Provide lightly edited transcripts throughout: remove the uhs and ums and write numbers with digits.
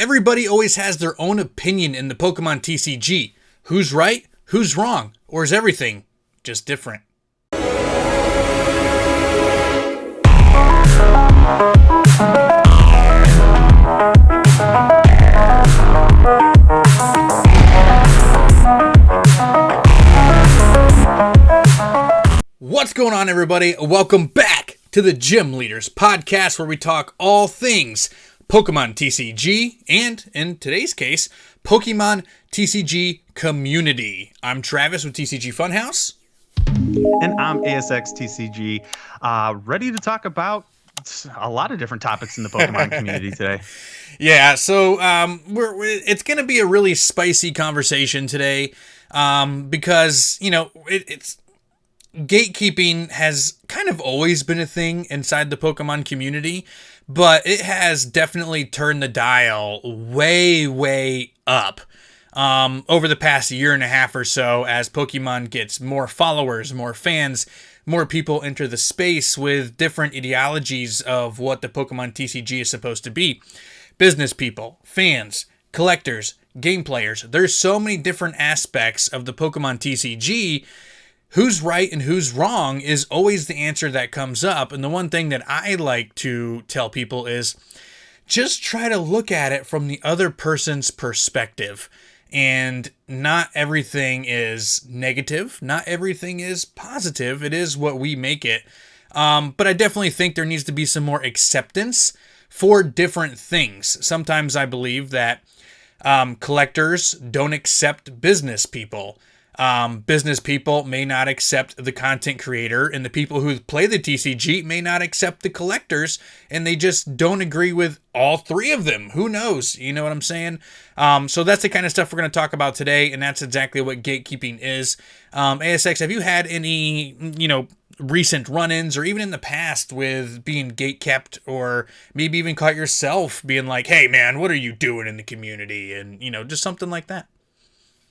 Everybody always has their own opinion in the Pokemon TCG. Who's right? Who's wrong? Or is everything just different? What's going on, everybody? Welcome back to the Gym Leaders podcast, where we talk all things Pokemon TCG and, in today's case, Pokemon TCG Community. I'm Travis with TCG Funhouse. And I'm ASX TCG, ready to talk about a lot of different topics in the Pokemon community today. Yeah, so it's going to be a really spicy conversation today because, it's gatekeeping has kind of always been a thing inside the Pokemon community, but it has definitely turned the dial way up over the past year and a half or so as Pokemon gets more followers, more fans, more people enter the space with different ideologies of what the Pokemon TCG is supposed to be. Business people, fans, collectors, game players. There's so many different aspects of the Pokemon TCG. Who's right and who's wrong is always the answer that comes up. And the one thing that I like to tell people is just try to look at it from the other person's perspective. And not everything is negative. Not everything is positive. It is what we make it. But I definitely think there needs to be some more acceptance for different things. Sometimes I believe that collectors don't accept business people. Business people may not accept the content creator, and the people who play the TCG may not accept the collectors, and they just don't agree with all three of them. Who knows? You know what I'm saying? So that's the kind of stuff we're going to talk about today, and that's exactly what gatekeeping is. ASX, have you had any, recent run-ins, or even in the past, with being gatekept, or maybe even caught yourself being like, hey man, what are you doing in the community? And, just something like that.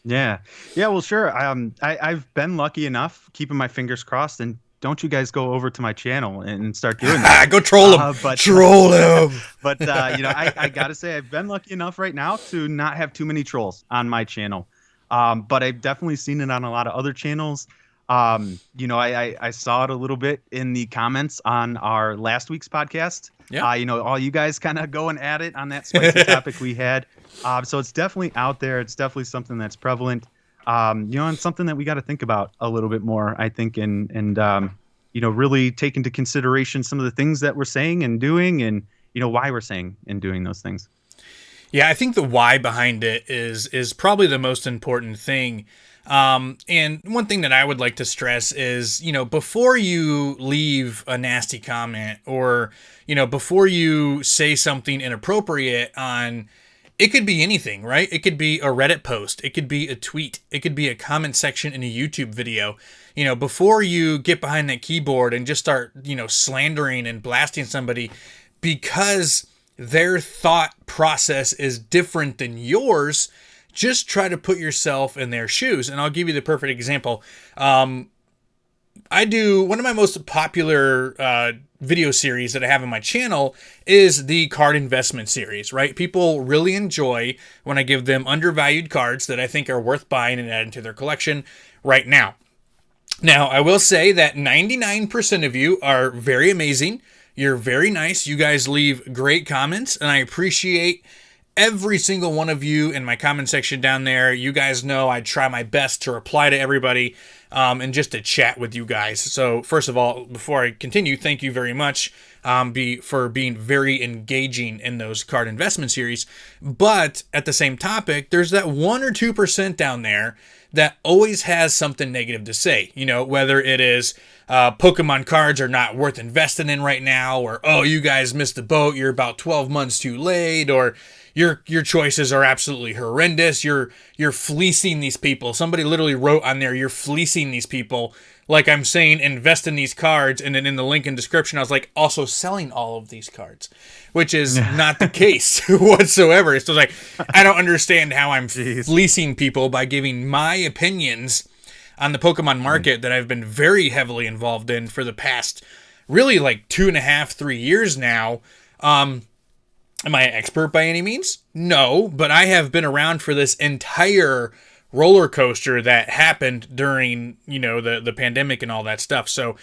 Yeah. Well, sure. I've been lucky enough, keeping my fingers crossed, and don't you guys go over to my channel and start doing that. Go troll him. Troll him. But I gotta say, I've been lucky enough right now to not have too many trolls on my channel. But I've definitely seen it on a lot of other channels. I saw it a little bit in the comments on our last week's podcast. Yeah. All you guys kind of going at it on that spicy topic we had. So it's definitely out there. It's definitely something that's prevalent. And something that we got to think about a little bit more, I think, and really take into consideration some of the things that we're saying and doing, and why we're saying and doing those things. Yeah, I think the why behind it is probably the most important thing. And one thing that I would like to stress is, before you leave a nasty comment, or, before you say something inappropriate on, it could be anything, right? It could be a Reddit post. It could be a tweet. It could be a comment section in a YouTube video. Before you get behind that keyboard and just start, slandering and blasting somebody because their thought process is different than yours, just try to put yourself in their shoes. And I'll give you the perfect example. I do one of my most popular video series that I have on my channel is the card investment series, right? People really enjoy when I give them undervalued cards that I think are worth buying and adding to their collection right now. Now, I will say that 99% of you are very amazing. You're very nice. You guys leave great comments, and I appreciate every single one of you in my comment section down there. You guys know I try my best to reply to everybody and just to chat with you guys. So first of all, before I continue, thank you very much for being very engaging in those card investment series. But at the same topic, there's that 1 or 2% down there that always has something negative to say. Whether it is Pokemon cards are not worth investing in right now, or, oh, you guys missed the boat, you're about 12 months too late, or your choices are absolutely horrendous. You're fleecing these people. Somebody literally wrote on there, you're fleecing these people. Like I'm saying, invest in these cards. And then in the link in description, I was like, also selling all of these cards, which is not the case whatsoever. So like, I don't understand how I'm fleecing people by giving my opinions on the Pokemon market that I've been very heavily involved in for the past really like 2.5, 3 years now. Am I an expert by any means? No, but I have been around for this entire roller coaster that happened during, the pandemic and all that stuff. So,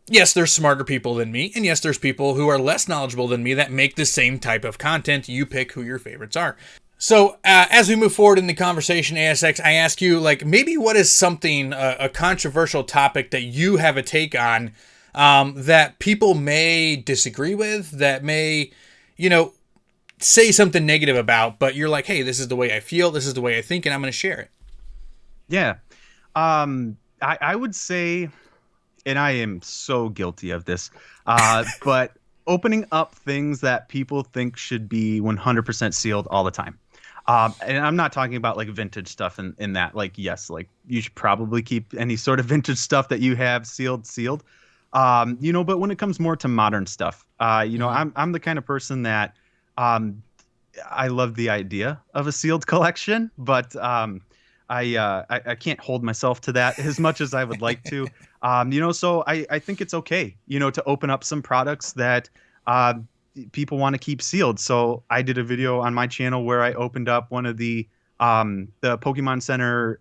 yes, there's smarter people than me, and yes, there's people who are less knowledgeable than me that make the same type of content. You pick who your favorites are. So, as we move forward in the conversation, ASX, I ask you, maybe what is something, a controversial topic that you have a take on, that people may disagree with, that may, say something negative about, but you're like, hey, this is the way I feel, this is the way I think, and I'm going to share it. Yeah. I would say, and I am so guilty of this, but opening up things that people think should be 100% sealed all the time. And I'm not talking about like vintage stuff in that, like, yes, like you should probably keep any sort of vintage stuff that you have sealed. But when it comes more to modern stuff, I'm the kind of person that, I love the idea of a sealed collection, but, I can't hold myself to that as much as I would like to. So I think it's okay, to open up some products that, people want to keep sealed. So I did a video on my channel where I opened up one of the Pokemon Center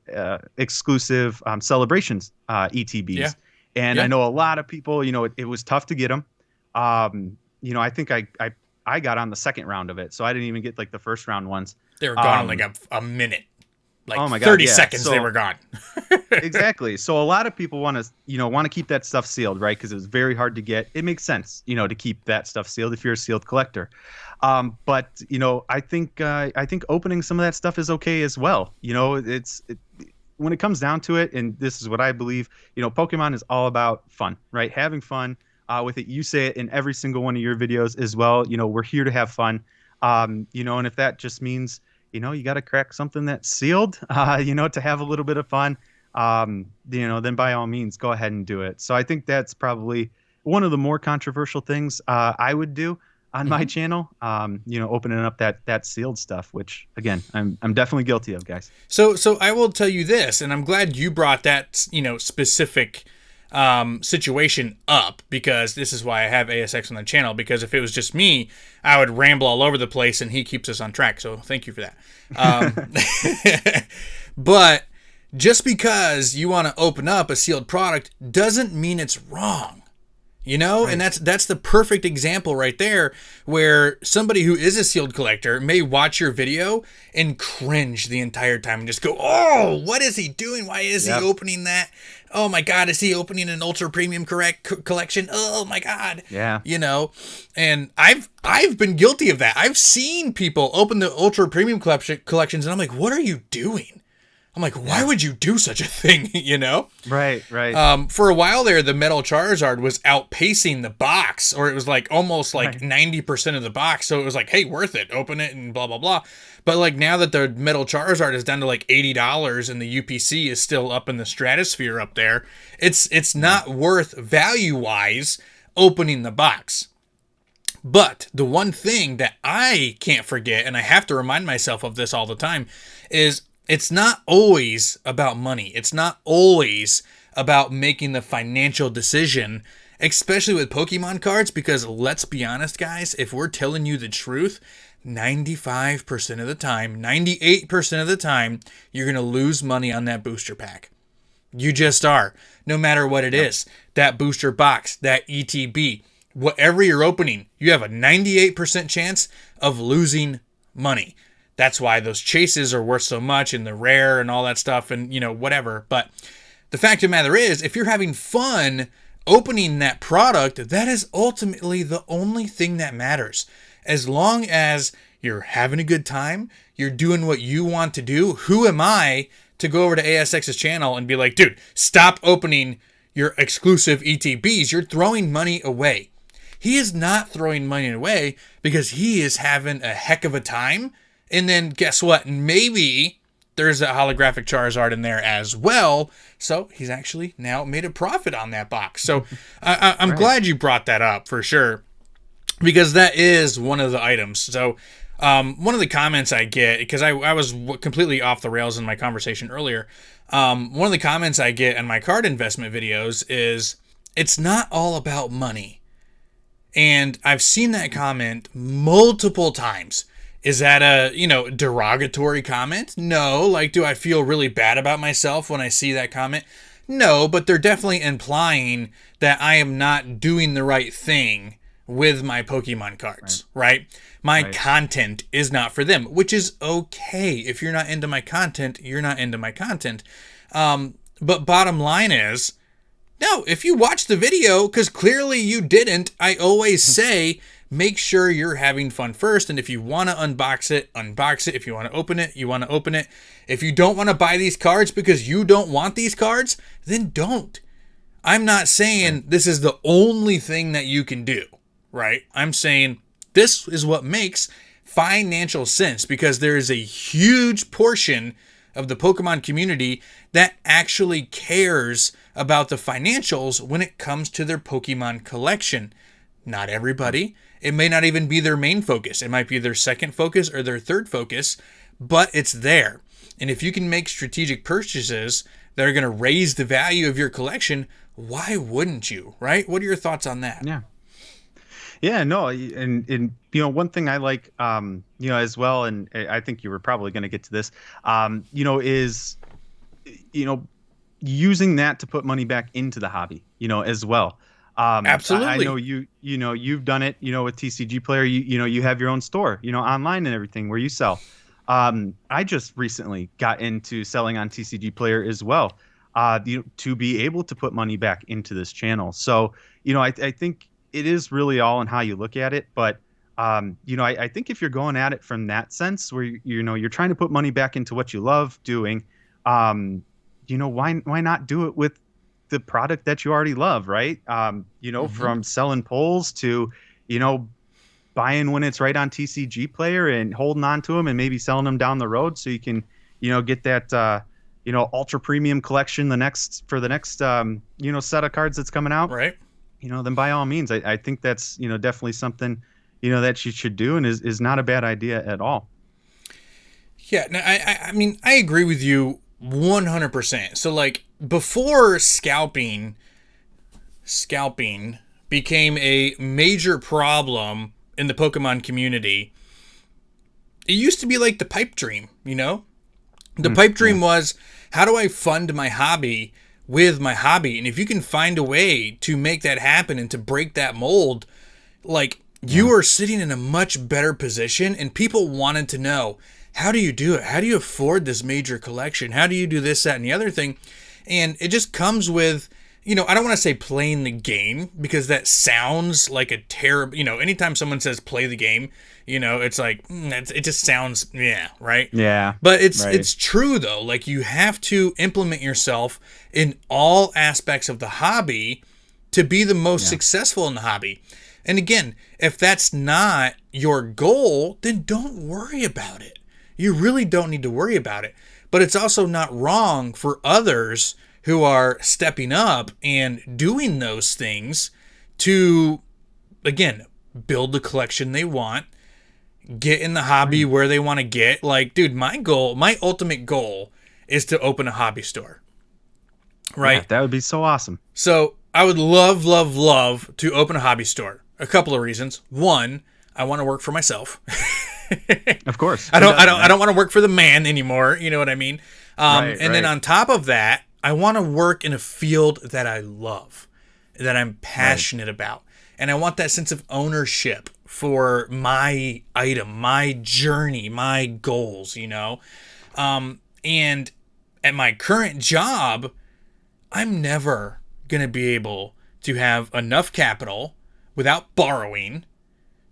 exclusive celebrations ETBs. Yeah. And I know a lot of people, it was tough to get them. I think I got on the second round of it, so I didn't even get like the first round ones. They were gone in like a minute. Like, oh my God, 30 seconds, so, they were gone. Exactly. So a lot of people want to keep that stuff sealed, right? Because it was very hard to get. It makes sense, to keep that stuff sealed if you're a sealed collector. But I think opening some of that stuff is okay as well. When it comes down to it, and this is what I believe, Pokemon is all about fun, right? Having fun with it. You say it in every single one of your videos as well. We're here to have fun. And if that just means, you got to crack something that's sealed, to have a little bit of fun, then by all means, go ahead and do it. So I think that's probably one of the more controversial things I would do on my channel, opening up that sealed stuff, which again, I'm definitely guilty of, guys. So I will tell you this, and I'm glad you brought that, specific situation up, because this is why I have ASX on the channel, because if it was just me, I would ramble all over the place, and he keeps us on track. So thank you for that. But just because you want to open up a sealed product doesn't mean it's wrong. Right. And that's the perfect example right there, where somebody who is a sealed collector may watch your video and cringe the entire time and just go, oh, what is he doing? Why is he opening that? Oh my God, is he opening an ultra premium collection? Oh my God. Yeah. And I've been guilty of that. I've seen people open the ultra premium collections, and I'm like, what are you doing? I'm like, why would you do such a thing, Right. For a while there, the Metal Charizard was outpacing the box, or it was like almost like 90% of the box. So it was like, hey, worth it, open it and blah, blah, blah. But like now that the Metal Charizard is down to like $80 and the UPC is still up in the stratosphere up there, it's not worth value-wise opening the box. But the one thing that I can't forget, and I have to remind myself of this all the time, is it's not always about money. It's not always about making the financial decision, especially with Pokemon cards, because let's be honest, guys, if we're telling you the truth, 95% of the time, 98% of the time, you're going to lose money on that booster pack. You just are. No matter what it is, that booster box, that ETB, whatever you're opening, you have a 98% chance of losing money. That's why those chases are worth so much, and the rare and all that stuff, and whatever. But the fact of the matter is, if you're having fun opening that product, that is ultimately the only thing that matters. As long as you're having a good time, you're doing what you want to do, who am I to go over to ASX's channel and be like, dude, stop opening your exclusive ETBs. You're throwing money away. He is not throwing money away because he is having a heck of a time. And then guess what? Maybe there's a holographic Charizard in there as well. So he's actually now made a profit on that box. So I'm glad you brought that up for sure, because that is one of the items. So one of the comments I get, because I was completely off the rails in my conversation earlier. One of the comments I get on my card investment videos is, it's not all about money. And I've seen that comment multiple times. Is that a, derogatory comment? No. Like, do I feel really bad about myself when I see that comment? No, but they're definitely implying that I am not doing the right thing with my Pokemon cards, right? My content is not for them, which is okay. If you're not into my content, you're not into my content. But bottom line is, no, if you watch the video, because clearly you didn't, I always say, make sure you're having fun first. And if you want to unbox it, unbox it. If you want to open it, you want to open it. If you don't want to buy these cards because you don't want these cards, then don't. I'm not saying this is the only thing that you can do, right? I'm saying this is what makes financial sense, because there is a huge portion of the Pokemon community that actually cares about the financials when it comes to their Pokemon collection. Not everybody. It may not even be their main focus. It might be their second focus or their third focus, but it's there. And if you can make strategic purchases that are going to raise the value of your collection, why wouldn't you, right? What are your thoughts on that? Yeah, no, and one thing I like, as well, and I think you were probably going to get to this, is, using that to put money back into the hobby, as well. Absolutely. I know you've done it, with TCG Player. You have your own store, online and everything where you sell. I just recently got into selling on TCG Player as well, to be able to put money back into this channel. So, I think it is really all in how you look at it. But, I think if you're going at it from that sense where, you're trying to put money back into what you love doing, why not do it with the product that you already love, right? From selling polls to, buying when it's right on TCG Player and holding on to them and maybe selling them down the road so you can, get that, ultra premium collection for the next set of cards that's coming out. Right. Then by all means, I think that's, definitely something, that you should do, and is not a bad idea at all. Yeah, no, I mean, I agree with you 100%. So, like, before scalping became a major problem in the Pokemon community, it used to be like the pipe dream, The pipe dream was, how do I fund my hobby with my hobby? And if you can find a way to make that happen and to break that mold, like, you are sitting in a much better position, and people wanted to know, how do you do it? How do you afford this major collection? How do you do this, that, and the other thing? And it just comes with, I don't want to say playing the game, because that sounds like a terrible, anytime someone says play the game, it's like, it just sounds, right? Yeah. But it's true, though. Like, you have to implement yourself in all aspects of the hobby to be the most successful in the hobby. And again, if that's not your goal, then don't worry about it. You really don't need to worry about it. But it's also not wrong for others who are stepping up and doing those things to, again, build the collection they want, get in the hobby where they want to get. Like, dude, my ultimate goal is to open a hobby store. Right? Yeah, that would be so awesome. So I would love, love, love to open a hobby store. A couple of reasons. One, I want to work for myself. Of course. I don't want to work for the man anymore. You know what I mean? Then on top of that, I want to work in a field that I love, that I'm passionate about. And I want that sense of ownership for my item, my journey, my goals, And at my current job, I'm never going to be able to have enough capital without borrowing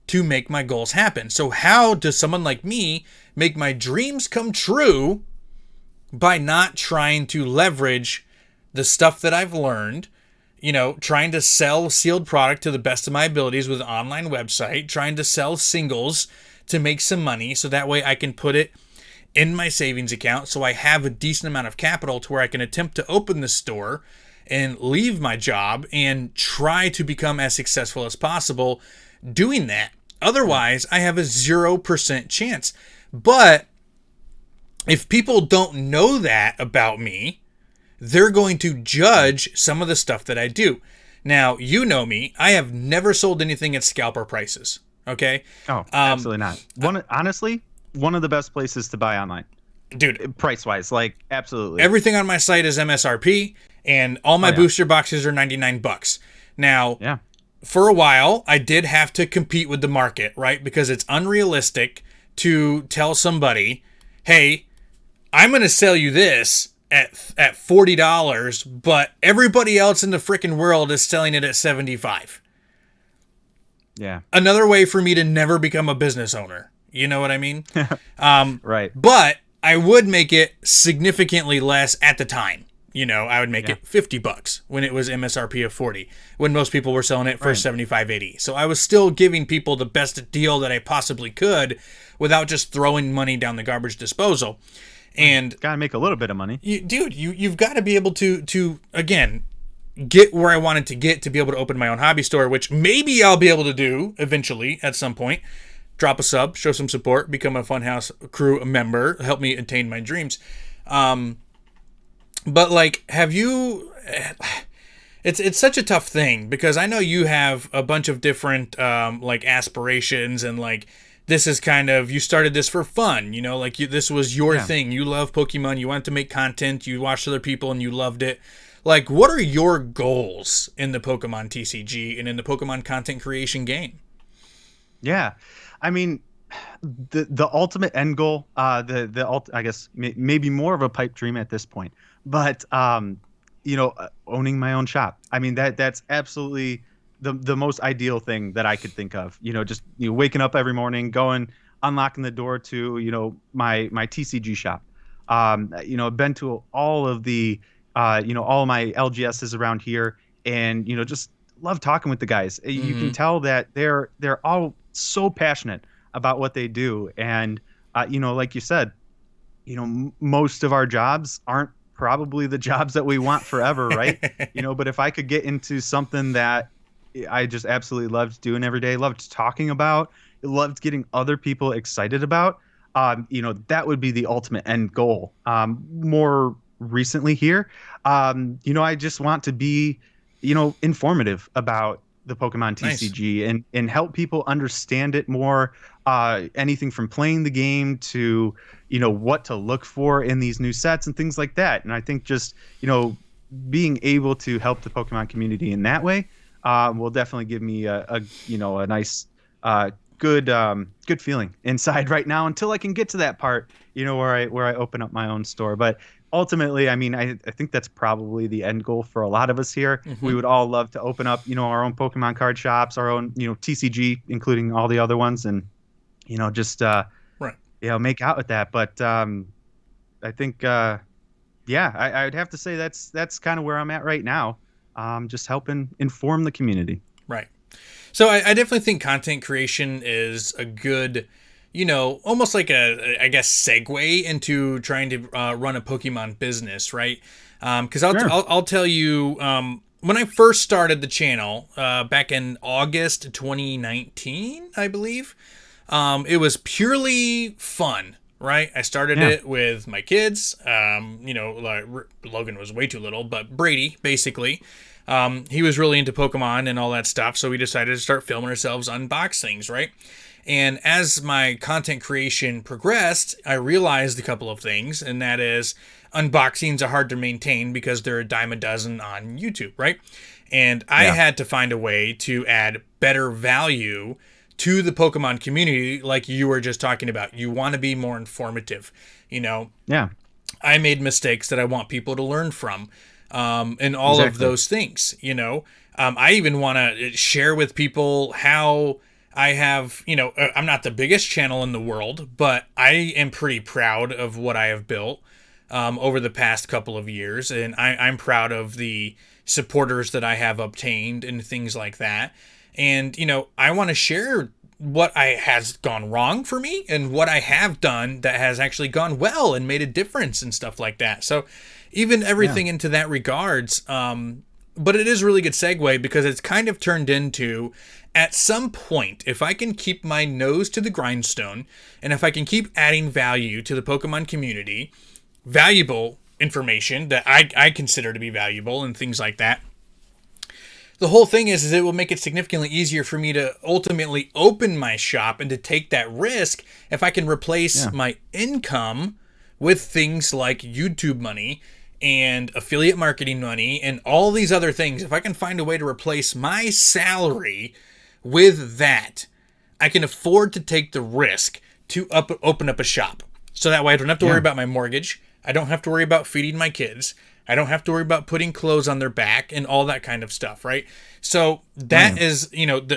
to make my goals happen. So how does someone like me make my dreams come true by not trying to leverage the stuff that I've learned, trying to sell sealed product to the best of my abilities with an online website, trying to sell singles to make some money so that way I can put it in my savings account so I have a decent amount of capital to where I can attempt to open the store and leave my job and try to become as successful as possible doing that. Otherwise, I have a 0% chance. But if people don't know that about me, they're going to judge some of the stuff that I do. Now, you know me. I have never sold anything at scalper prices. Okay? Oh, absolutely not. Honestly, one of the best places to buy online. Dude, Price wise, like absolutely. everything on my site is MSRP, and all my booster boxes are $99. Now, Yeah. for a while, I did have to compete with the market, right? Because it's unrealistic to tell somebody, hey, I'm going to sell you this at $40, but everybody else in the freaking world is selling it at $75. Yeah. Another way for me to never become a business owner. You know what I mean? Right. But I would make it significantly less at the time. You know, I would make it $50 when it was MSRP of 40, when most people were selling it for $75.80. So I was still giving people the best deal that I possibly could without just throwing money down the garbage disposal. And gotta make a little bit of money. You've got to be able to again get where I wanted to get to be able to open my own hobby store, which maybe I'll be able to do eventually at some point. Drop a sub, show some support, become a Funhouse crew member, help me attain my dreams. But like, have you? It's such a tough thing because I know you have a bunch of different like aspirations, and like this is kind of, you started this for fun, you know, like this was your thing. You love Pokemon, you wanted to make content, you watched other people and you loved it. Like, what are your goals in the Pokemon TCG and in the Pokemon content creation game? Yeah, I mean, the ultimate end goal, I guess maybe more of a pipe dream at this point, but you know, owning my own shop. I mean, that's absolutely the most ideal thing that I could think of. You know, just waking up every morning, going, unlocking the door to my TCG shop. You know, I've been to all of the all of my LGSs around here, and just love talking with the guys. You can tell that they're all so passionate about what they do, and like you said, most of our jobs aren't probably the jobs that we want forever, right? But if I could get into something that I just absolutely loved doing every day, loved talking about, loved getting other people excited about, that would be the ultimate end goal. More recently here, I just want to be, informative about the Pokemon TCG. Nice. and help people understand it more. Anything from playing the game to, what to look for in these new sets and things like that. And I think just, being able to help the Pokemon community in that way will definitely give me a nice, good feeling inside right now until I can get to that part, where I open up my own store. But ultimately, I mean, I think that's probably the end goal for a lot of us here. Mm-hmm. We would all love to open up, our own Pokemon card shops, our own, TCG, including all the other ones, and, just, make out with that. But I think, I would have to say that's kind of where I'm at right now. Just helping inform the community. Right. So I definitely think content creation is a good, almost like I guess, segue into trying to run a Pokemon business, right? Because I'll tell you, when I first started the channel back in August 2019, I believe, it was purely fun, right? I started it with my kids. Like Logan was way too little, but Brady, basically. He was really into Pokemon and all that stuff, so we decided to start filming ourselves unbox things, right? And as my content creation progressed, I realized a couple of things, and that is unboxings are hard to maintain because they're a dime a dozen on YouTube, right? And I had to find a way to add better value to the Pokemon community, like you were just talking about. You want to be more informative, Yeah. I made mistakes that I want people to learn from, and all of those things, I even want to share with people how I have, I'm not the biggest channel in the world, but I am pretty proud of what I have built over the past couple of years. And I'm proud of the supporters that I have obtained and things like that. And, I want to share what has gone wrong for me and what I have done that has actually gone well and made a difference and stuff like that. So even everything into that regards. But it is a really good segue because it's kind of turned into, at some point, if I can keep my nose to the grindstone and if I can keep adding value to the Pokemon community, valuable information that I consider to be valuable and things like that, the whole thing is it will make it significantly easier for me to ultimately open my shop and to take that risk if I can replace my income with things like YouTube money and affiliate marketing money and all these other things. If I can find a way to replace my salary with that, I can afford to take the risk to open up a shop. So that way I don't have to worry about my mortgage. I don't have to worry about feeding my kids. I don't have to worry about putting clothes on their back and all that kind of stuff, right? So that is,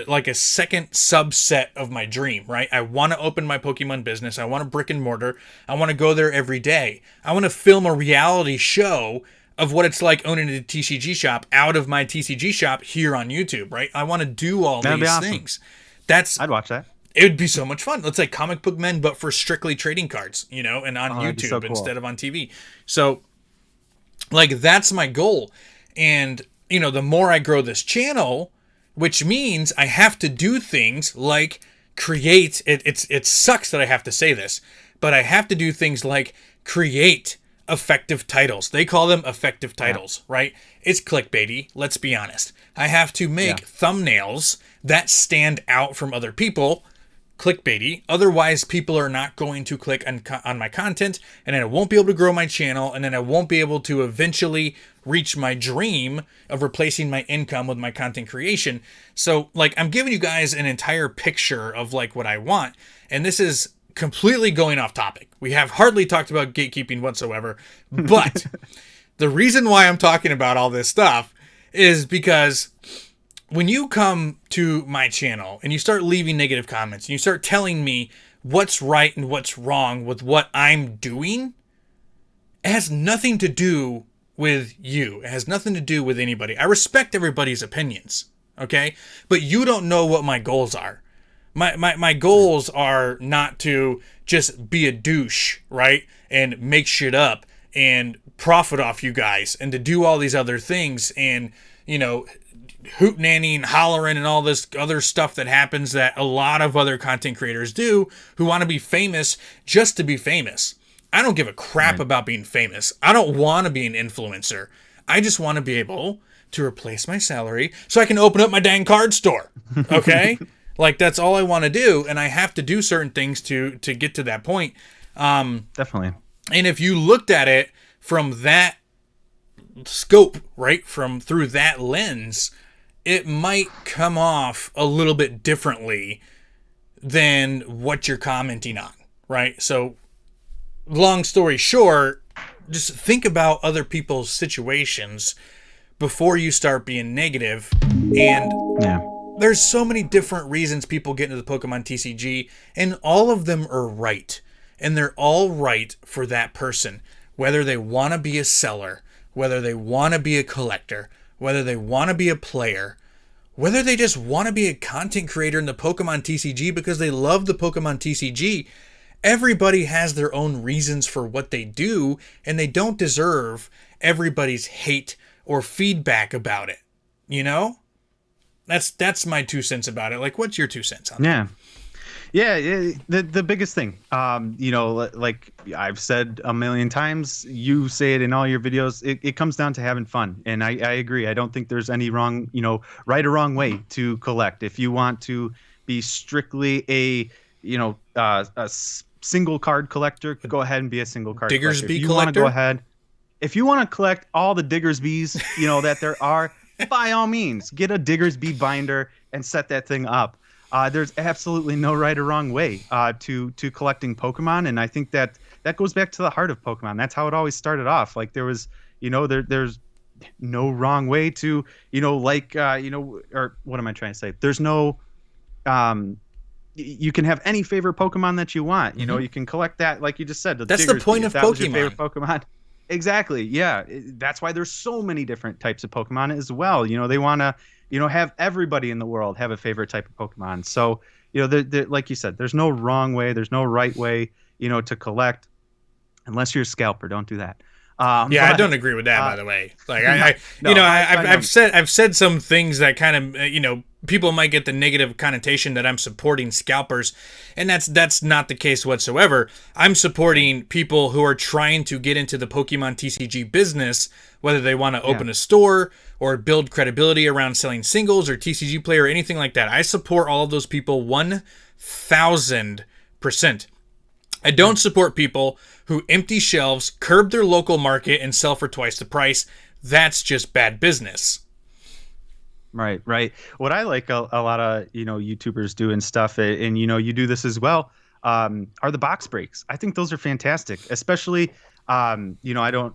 like a second subset of my dream, right? I want to open my Pokemon business. I want a brick and mortar. I want to go there every day. I want to film a reality show of what it's like owning a TCG shop out of my TCG shop here on YouTube, right? I want to do all these things. I'd watch that. It would be so much fun. It's like Comic Book Men, but for strictly trading cards, and on YouTube so cool. instead of on TV. So, like, that's my goal. And, the more I grow this channel, which means I have to do things like create, it sucks that I have to say this, but I have to do things like create effective titles. They call them effective titles, right? It's clickbaity, let's be honest. I have to make thumbnails that stand out from other people, clickbaity. Otherwise, people are not going to click on my content, and then I won't be able to grow my channel, and then I won't be able to eventually reach my dream of replacing my income with my content creation. So, like, I'm giving you guys an entire picture of, like, what I want, and this is completely going off topic. We have hardly talked about gatekeeping whatsoever, but the reason why I'm talking about all this stuff is because when you come to my channel and you start leaving negative comments and you start telling me what's right and what's wrong with what I'm doing, it has nothing to do with you. It has nothing to do with anybody. I respect everybody's opinions, okay? But you don't know what my goals are. My goals are not to just be a douche, right? And make shit up and profit off you guys and to do all these other things and, hootenanny and hollering and all this other stuff that happens that a lot of other content creators do who want to be famous just to be famous. I don't give a crap about being famous. I don't want to be an influencer. I just want to be able to replace my salary so I can open up my dang card store. Okay? Like, that's all I want to do, and I have to do certain things to get to that point. Definitely. And if you looked at it from that scope, right, through that lens, it might come off a little bit differently than what you're commenting on, right? So, long story short, just think about other people's situations before you start being negative. And there's so many different reasons people get into the Pokemon TCG, and all of them are right. And they're all right for that person, whether they want to be a seller, whether they want to be a collector, whether they want to be a player, whether they just want to be a content creator in the Pokemon TCG because they love the Pokemon TCG. Everybody has their own reasons for what they do, and they don't deserve everybody's hate or feedback about it. That's my 2 cents about it. Like, what's your 2 cents on that? Yeah, the biggest thing, like I've said a million times, you say it in all your videos, it comes down to having fun. And I agree. I don't think there's any wrong, right or wrong way to collect. If you want to be strictly a single card collector, go ahead and be a single card Diggersby collector. If you collector? want to go ahead, if you want to collect all the Diggersbys, that there are, by all means, get a Diggersby binder and set that thing up. There's absolutely no right or wrong way to collecting Pokemon, and I think that goes back to the heart of Pokemon. That's how it always started off. Like, there was, there's no wrong way to, or what am I trying to say? There's no, you can have any favorite Pokemon that you want. You can collect that, like you just said. That's the point of Pokemon. That was your favorite Pokemon. Exactly. Yeah. That's why there's so many different types of Pokemon as well. They want to, have everybody in the world have a favorite type of Pokemon. So, like you said, there's no wrong way. There's no right way, to collect, unless you're a scalper. Don't do that. Yeah, I But don't agree with that, by the way. Like, no, no, I've said some things that kind of, people might get the negative connotation that I'm supporting scalpers, and that's not the case whatsoever. I'm supporting people who are trying to get into the Pokemon TCG business, whether they want to open a store or build credibility around selling singles or TCG Player or anything like that. I support all of those people 1,000%. I don't support people who empty shelves, curb their local market, and sell for twice the price. That's just bad business. Right, right. What I like a lot of YouTubers do and stuff, and you do this as well, are the box breaks. I think those are fantastic, especially I don't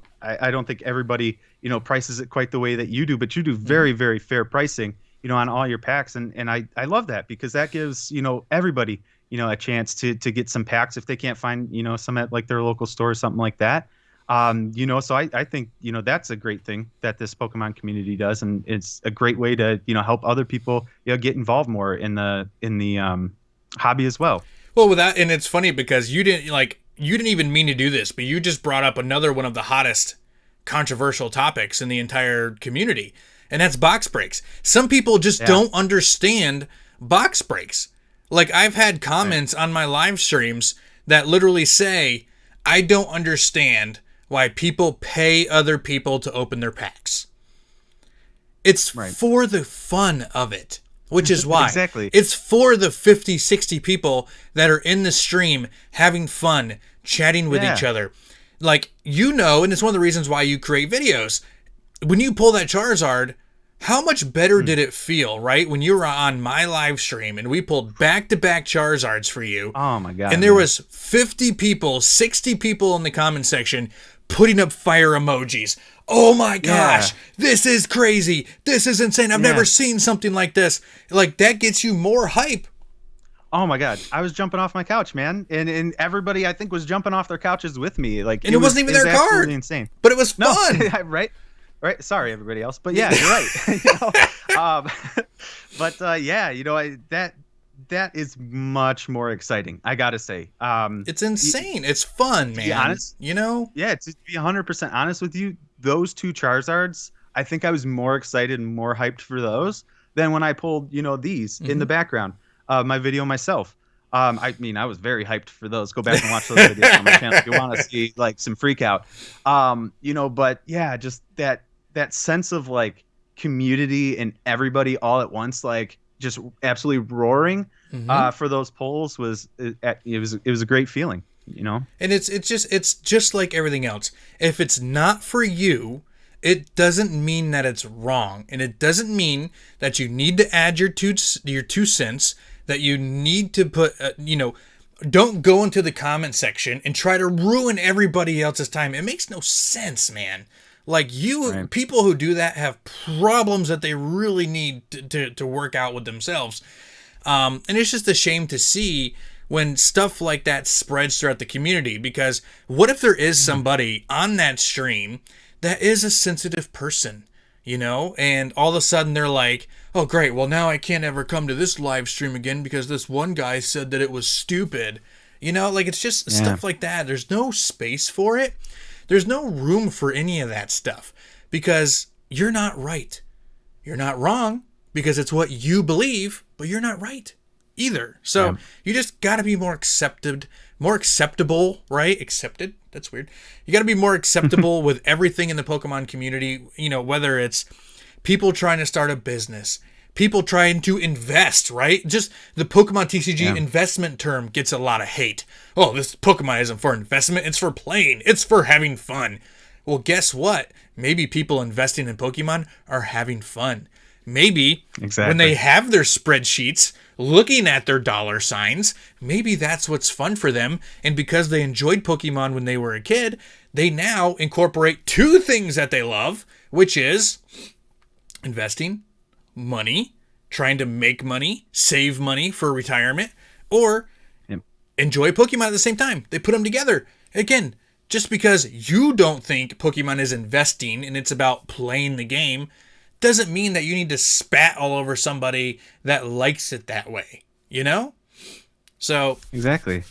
think everybody prices it quite the way that you do, but you do very very fair pricing on all your packs, and I love that because that gives everybody a chance to get some packs if they can't find some at like their local store or something like that. So I think that's a great thing that this Pokemon community does, and it's a great way to help other people get involved more in the hobby as well. Well, with that, and it's funny because you didn't even mean to do this, but you just brought up another one of the hottest controversial topics in the entire community, and that's box breaks. Some people just don't understand box breaks. Like, I've had comments on my live streams that literally say, I don't understand why people pay other people to open their packs. It's for the fun of it, which is why. Exactly. It's for the 50, 60 people that are in the stream having fun, chatting with each other. Like, and it's one of the reasons why you create videos. When you pull that Charizard, how much better did it feel, right? When you were on my live stream and we pulled back-to-back Charizards for you. Oh my God. And there was 50 people, 60 people in the comment section putting up fire emojis. Oh my gosh, this is crazy. This is insane. I've never seen something like this. Like, that gets you more hype. Oh my God, I was jumping off my couch, man, and everybody I think was jumping off their couches with me. Like, and it wasn't even their card. Insane, but it was fun. No, right. Sorry, everybody else, but yeah, you're right. That is much more exciting. I gotta say, it's insane. It's fun, man. To be honest, yeah. To be 100% honest with you, those two Charizards, I think I was more excited and more hyped for those than when I pulled these in the background of my video myself. I mean, I was very hyped for those. Go back and watch those videos on my channel if you want to see like some freak out. But yeah, just that sense of like community and everybody all at once, like just absolutely roaring for those polls was a great feeling, And it's just like everything else. If it's not for you, it doesn't mean that it's wrong, and it doesn't mean that you need to add your two cents. That you need to put, don't go into the comment section and try to ruin everybody else's time. It makes no sense, man. Like, people who do that have problems that they really need to work out with themselves. And it's just a shame to see when stuff like that spreads throughout the community, because what if there is somebody on that stream that is a sensitive person, and all of a sudden they're like, oh, great, well, now I can't ever come to this live stream again because this one guy said that it was stupid. Like, it's just stuff like that. There's no space for it. There's no room for any of that stuff because you're not right. You're not wrong because it's what you believe, but you're not right either. So you just got to be more acceptable, right? Accepted? That's weird. You got to be more acceptable with everything in the Pokemon community, whether it's people trying to start a business, people trying to invest, right? Just the Pokemon TCG investment term gets a lot of hate. Oh, this Pokemon isn't for investment. It's for playing. It's for having fun. Well, guess what? Maybe people investing in Pokemon are having fun. Maybe when they have their spreadsheets looking at their dollar signs, maybe that's what's fun for them. And because they enjoyed Pokemon when they were a kid, they now incorporate two things that they love, which is investing, money, trying to make money, save money for retirement, or enjoy Pokemon at the same time. They put them together. Again, just because you don't think Pokemon is investing and it's about playing the game doesn't mean that you need to spat all over somebody that likes it that way, So exactly.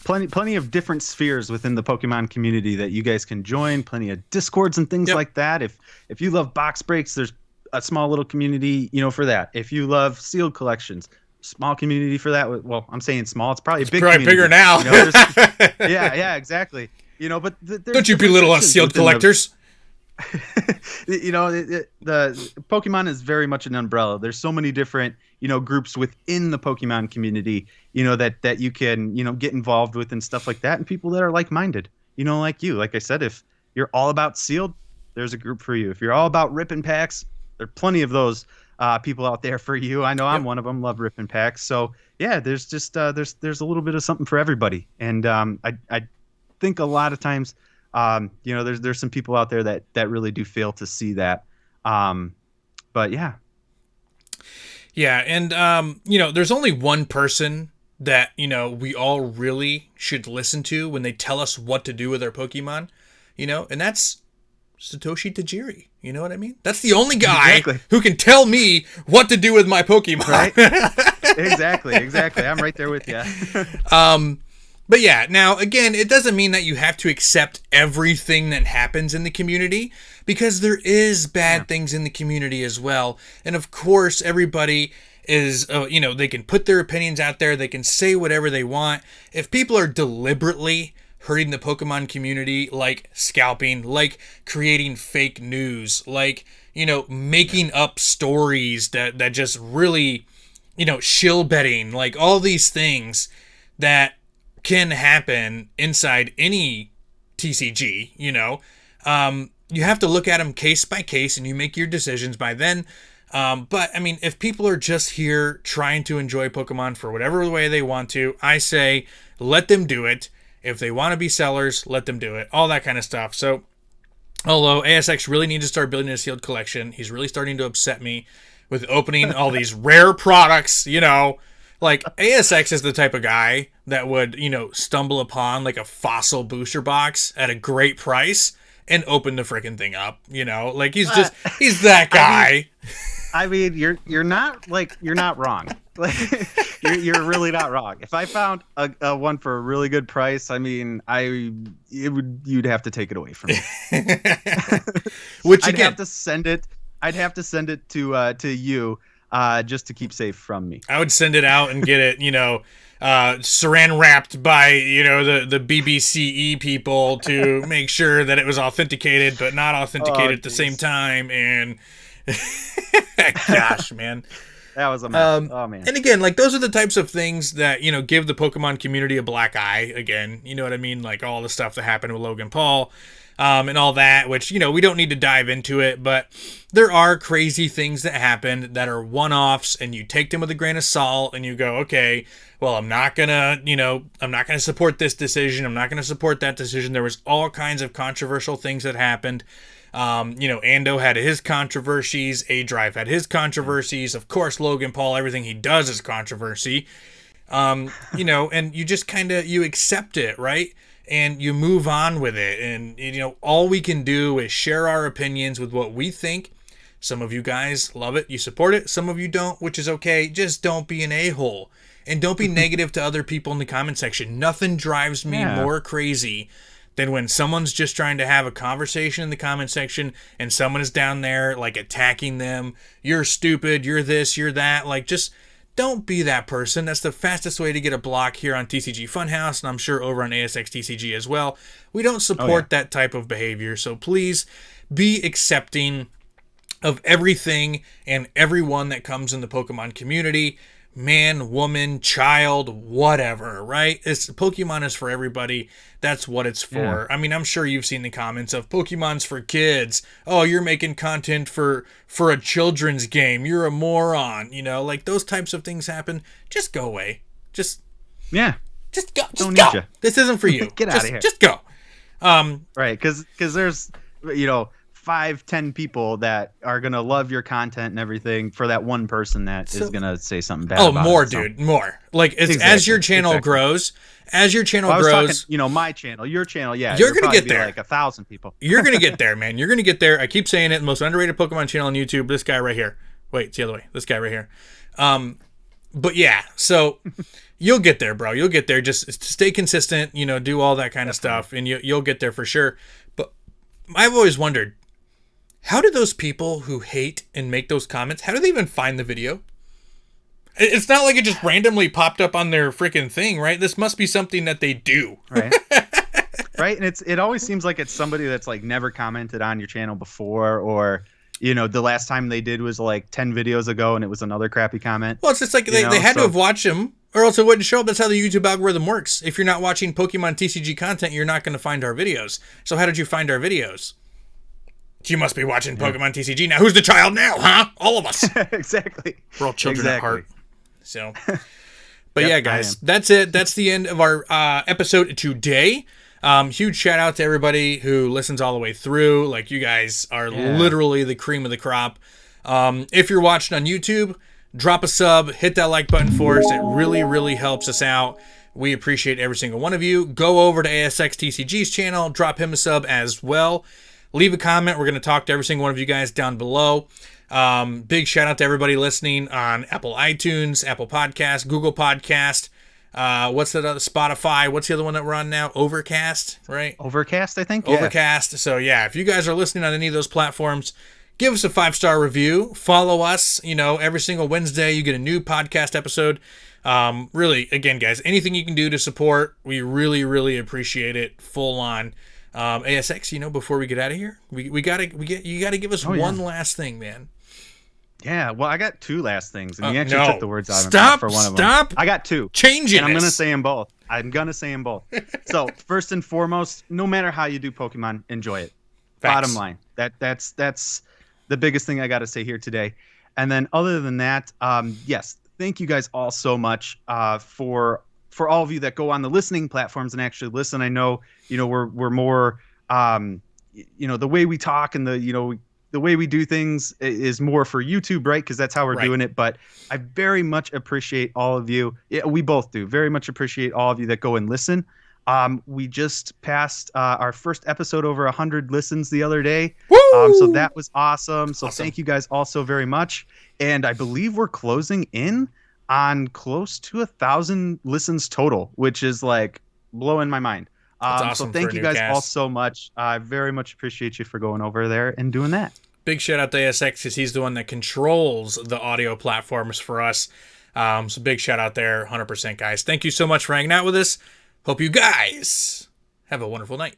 plenty of different spheres within the Pokemon community that you guys can join. Plenty of Discords and things like that. If you love box breaks, there's a small little community, for that. If you love sealed collections, small community for that. Well, I'm saying small. It's probably a big. Probably community. Bigger now. Yeah, exactly. But don't you belittle us sealed collectors? The Pokemon is very much an umbrella. There's so many different groups within the Pokemon community that you can get involved with and stuff like that, and people that are like-minded, like you. Like I said, if you're all about sealed, there's a group for you. If you're all about ripping packs, there are plenty of those people out there for you. I know I'm one of them. Love ripping packs. So yeah, there's just there's a little bit of something for everybody, and I think a lot of times there's some people out there that really do fail to see that. But yeah. Yeah, and there's only one person that we all really should listen to when they tell us what to do with our Pokemon, and that's Satoshi Tajiri. You know what I mean? That's the only guy who can tell me what to do with my Pokemon. Right? Exactly. I'm right there with you. But yeah, now again, it doesn't mean that you have to accept everything that happens in the community, because there is bad things in the community as well. And of course, everybody is, they can put their opinions out there. They can say whatever they want. If people are deliberately hurting the Pokemon community, like scalping, like creating fake news, like, making up stories that just really, shill betting, like all these things that can happen inside any TCG, you have to look at them case by case and you make your decisions by then. But I mean, if people are just here trying to enjoy Pokemon for whatever way they want to, I say, let them do it. If they want to be sellers, let them do it. All that kind of stuff. So, although ASX really needs to start building a sealed collection, he's really starting to upset me with opening all these rare products, Like, ASX is the type of guy that would, stumble upon, like, a fossil booster box at a great price and open the freaking thing up, Like, he's that guy. I mean, you're not wrong. You're really not wrong. If I found a one for a really good price, I mean, you'd have to take it away from me. Which I'd have to send it to you. Just to keep safe from me. I would send it out and get it, saran wrapped by, the BBCE people to make sure that it was authenticated, but not authenticated at the same time. And gosh, man. That was a mess. Oh, man. And again, like, those are the types of things that, give the Pokemon community a black eye again. You know what I mean? Like, all the stuff that happened with Logan Paul. And all that, which, we don't need to dive into it, but there are crazy things that happen that are one-offs, and you take them with a grain of salt, and you go, okay, well, I'm not gonna support this decision. I'm not gonna support that decision. There was all kinds of controversial things that happened. Ando had his controversies. A-Drive had his controversies. Of course, Logan Paul, everything he does is controversy. And you just you accept it, right? And you move on with it. And, all we can do is share our opinions with what we think. Some of you guys love it. You support it. Some of you don't, which is okay. Just don't be an a-hole. And don't be negative to other people in the comment section. Nothing drives me more crazy than when someone's just trying to have a conversation in the comment section and someone is down there, like, attacking them. You're stupid. You're this. You're that. Like, just... don't be that person. That's the fastest way to get a block here on TCG Funhouse, and I'm sure over on ASX TCG as well. We don't support that type of behavior, so please be accepting of everything and everyone that comes in the Pokemon community. Man, woman, child, whatever, right? Pokemon is for everybody. That's what it's for. Yeah. I mean, I'm sure you've seen the comments of Pokemon's for kids. Oh, you're making content for a children's game. You're a moron. Like, those types of things happen. Just go away. Just go. Just don't go. Need you. This isn't for you. Get out of here. Just go. Right, because there's 5-10 people that are gonna love your content and everything for that one person that is gonna say something bad. Oh, more, dude, more. Like, as your channel grows, grows. My channel, your channel, you're gonna get there. Like 1,000 people. You're gonna get there, man. You're gonna get there. I keep saying it. Most underrated Pokemon channel on YouTube. This guy right here. Wait, it's the other way. This guy right here. But yeah, so you'll get there, bro. You'll get there. Just stay consistent, do all that kind of stuff, and you'll get there for sure. But I've always wondered, how do those people who hate and make those comments, how do they even find the video? It's not like it just randomly popped up on their freaking thing, right? This must be something that they do. Right. Right. And it always seems like it's somebody that's like never commented on your channel before, or, the last time they did was like 10 videos ago and it was another crappy comment. Well, it's just like they had to have watched them or else it wouldn't show up. That's how the YouTube algorithm works. If you're not watching Pokemon TCG content, you're not going to find our videos. So how did you find our videos? You must be watching Pokemon TCG now. Who's the child now, huh? All of us. Exactly. We're all children at heart. So, but Yep, yeah, guys, that's it. That's the end of our episode today. Huge shout out to everybody who listens all the way through. Like, you guys are literally the cream of the crop. If you're watching on YouTube, drop a sub, hit that like button for us. It really, really helps us out. We appreciate every single one of you. Go over to ASX TCG's channel, drop him a sub as well. Leave a comment. We're going to talk to every single one of you guys down below. Big shout out to everybody listening on Apple iTunes, Apple Podcasts, Google Podcast. What's the other? Spotify. What's the other one that we're on now? Overcast, right? Overcast, I think. Overcast. So yeah, if you guys are listening on any of those platforms, give us a 5-star review. Follow us. Every single Wednesday you get a new podcast episode. Really, again, guys, anything you can do to support, we really, really appreciate it. Full on. ASX, before we get out of here, you gotta give us one last thing, man. Yeah, well, I got two last things, and you actually took the words out of my for one of them. Stop! I got two. Changing. And I'm gonna say them both. So first and foremost, no matter how you do Pokemon, enjoy it. Facts. Bottom line. That's the biggest thing I got to say here today. And then other than that, yes, thank you guys all so much for all of you that go on the listening platforms and actually listen. I know, we're more, the way we talk and the way we do things is more for YouTube, right? Because that's how we're doing it. But I very much appreciate all of you. Yeah, we both do. Very much appreciate all of you that go and listen. We just passed our first episode over 100 listens the other day. So that was awesome. So thank you guys all so very much. And I believe we're closing in on close to 1,000 listens total, which is like blowing my mind. Awesome. So thank you guys all so much. I very much appreciate you for going over there and doing that. Big shout out to ASX because he's the one that controls the audio platforms for us. So big shout out there, 100%, guys. Thank you so much for hanging out with us. Hope you guys have a wonderful night.